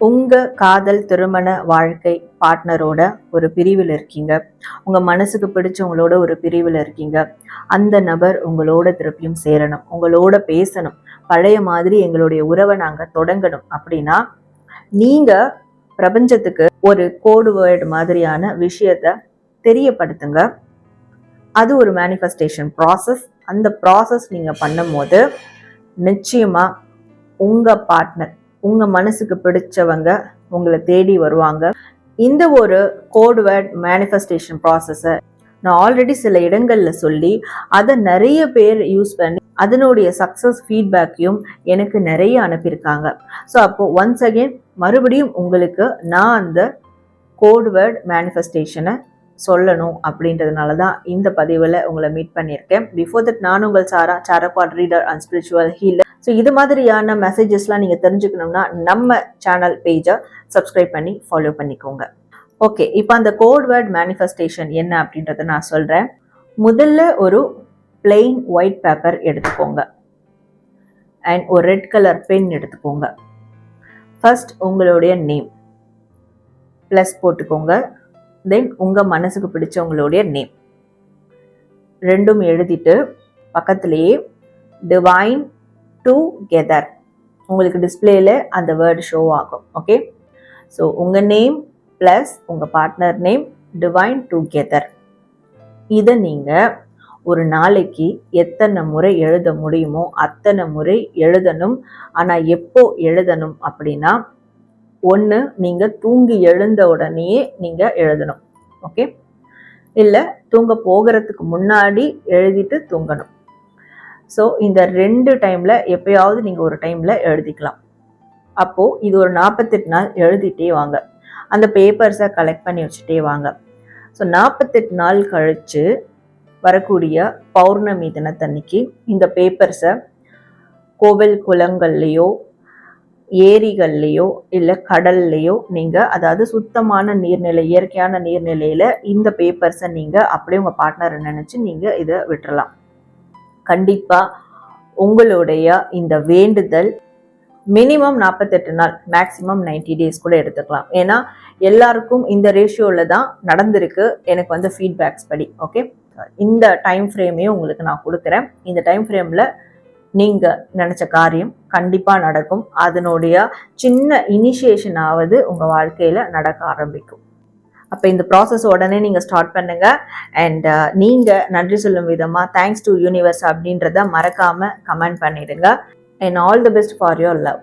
உங்க காதல் திருமண வாழ்க்கை பார்ட்னரோட ஒரு பிரிவில் இருக்கீங்க. உங்க மனசுக்கு பிடிச்சவங்களோட ஒரு பிரிவில் இருக்கீங்க. அந்த நபர் உங்களோட திருப்பியும் சேரணும், உங்களோட பேசணும், பழைய மாதிரி எங்களுடைய உறவை நாங்க தொடங்கணும் அப்படின்னா நீங்க பிரபஞ்சத்துக்கு ஒரு கோடு வேர்டு மாதிரியான விஷயத்த தெரியப்படுத்துங்க. அது ஒரு மேனிஃபெஸ்டேஷன் ப்ராசஸ். அந்த ப்ராசஸ் நீங்க பண்ணும் போது நிச்சயமா உங்க பார்ட்னர், உங்க மனசுக்கு பிடிச்சவங்க உங்களை தேடி வருவாங்க. இந்த ஒரு கோட் வேர்ட் மேனிஃபெஸ்டேஷன் ப்ராசஸை நான் ஆல்ரெடி சில இடங்கள்ல சொல்லி அதை நிறைய பேர் யூஸ் பண்ணி அதனுடைய சக்சஸ் ஃபீட்பேக்கையும் எனக்கு நிறைய அனுப்பியிருக்காங்க. ஸோ அப்போ ஒன்ஸ் அகெயின் மறுபடியும் உங்களுக்கு நான் அந்த கோட் வேர்ட் மேனிஃபெஸ்டேஷனை சொல்லணும் அப்படின்றதுனால தான் இந்த பதிவில் உங்களை மீட் பண்ணியிருக்கேன். பிஃபோர் தட் நான் உங்கள் சாரா, சாரப்பாட் reader and spiritual healer. So இது மாதிரியான மெசேஜஸ்லாம் நீங்கள் தெரிஞ்சுக்கணும்னா நம்ம சேனல் பேஜை சப்ஸ்கிரைப் பண்ணி ஃபாலோ பண்ணிக்கோங்க. ஓகே, இப்போ அந்த கோட் வேர்ட் மேனிஃபெஸ்டேஷன் என்ன அப்படின்றத நான் சொல்கிறேன். முதல்ல ஒரு பிளெயின் ஒயிட் பேப்பர் எடுத்துக்கோங்க அண்ட் ஒரு ரெட் கலர் பென் எடுத்துக்கோங்க. ஃபர்ஸ்ட் உங்களுடைய நேம் ப்ளஸ் போட்டுக்கோங்க. தென் உங்கள் மனசுக்கு பிடிச்சவங்களுடைய நேம் ரெண்டும் எழுதிட்டு பக்கத்துலேயே டிவைன் டுகெதர் உங்களுக்கு டிஸ்பிளேல அந்த வேர்டு ஷோ ஆகும். ஓகே, ஸோ உங்கள் நேம் ப்ளஸ் உங்கள் பார்ட்னர் நேம் டிவைன் டுகெதர். இதை நீங்கள் ஒரு நாளைக்கு எத்தனை முறை எழுத முடியுமோ அத்தனை முறை எழுதணும். ஆனால் எப்போ எழுதணும் அப்படின்னா, ஒன்று நீங்கள் தூங்கி எழுந்த உடனேயே நீங்கள் எழுதணும். ஓகே, இல்லை தூங்க போகிறதுக்கு முன்னாடி எழுதிட்டு தூங்கணும். ஸோ இந்த 2 டைமில் எப்பயாவது நீங்கள் ஒரு டைமில் எழுதிக்கலாம். அப்போது இது ஒரு 48 நாள் எழுதிட்டே வாங்க. அந்த பேப்பர்ஸை கலெக்ட் பண்ணி வச்சுட்டே வாங்க. ஸோ 48 நாள் கழித்து வரக்கூடிய பௌர்ணமி தினத்தன்னைக்கு இந்த பேப்பர்ஸை கோவில் குளங்கள்லேயோ ஏரிகள்லேயோ இல்லை கடல்லையோ நீங்கள், அதாவது சுத்தமான நீர்நிலை, இயற்கையான நீர்நிலையில் இந்த பேப்பர்ஸை நீங்கள் அப்படியே உங்கள் பார்ட்னரை நினச்சி நீங்கள் இதை விட்டுறலாம். கண்டிப்பாக உங்களுடைய இந்த வேண்டுதல் மினிமம் 48 நாள், மேக்ஸிமம் 90 டேஸ் கூட எடுத்துக்கலாம். ஏன்னா எல்லாருக்கும் இந்த ரேஷியோவில் தான் நடந்திருக்கு எனக்கு ஃபீட்பேக்ஸ் படி. ஓகே, இந்த டைம் ஃப்ரேமையும் உங்களுக்கு நான் கொடுக்குறேன். இந்த டைம் ஃப்ரேமில் நீங்கள் நினச்ச காரியம் கண்டிப்பாக நடக்கும். அதனுடைய சின்ன இனிஷியேஷனாவது உங்கள் வாழ்க்கையில் நடக்க ஆரம்பிக்கும். அப்போ இந்த ப்ராசஸ் உடனே நீங்கள் ஸ்டார்ட் பண்ணுங்க. அண்ட் நீங்கள் நன்றி சொல்லும் விதமாக தேங்க்ஸ் டு யூனிவர்ஸ் அப்படின்றத மறக்காமல் கமெண்ட் பண்ணிடுங்க. And all the best for your love.